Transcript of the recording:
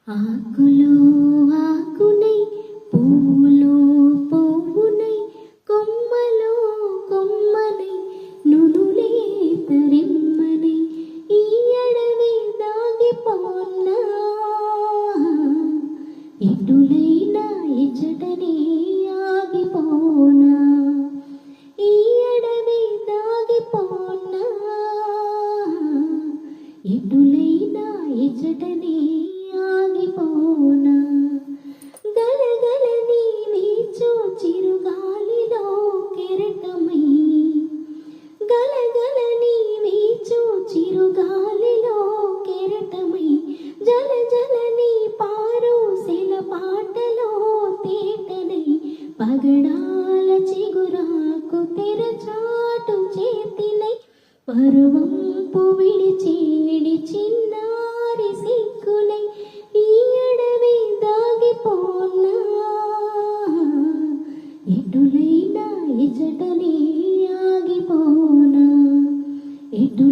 ఆకులో ఆకునై పువ్వులో పువ్వునై కొమ్మలో కొమ్మనై నునులే తరిమ్మనై ఈ అడవి దాగిపోన్నా ఎటులైనా ఇచ్చటనే ఆగిపోనా ఈ అడవి దాగిపోనా ఎటులైనా ఇచ్చటనే ఆగిపోనా గలగలని వీచు చిరుగాలిలో కెరటమై గలగలని వీచు చిరుగాలిలో కెరటమై జల జలని పారు సెల పాటలో తేటనై పగడాల చిగురాకు తెరచాటు చేతినై పరువంపు విడిచేడి చిన్నారి సిగ్గునై ఈ అడవి దాగిపోనా ఎటులైనా ఇచటనే ఆగిపోనా ఎటు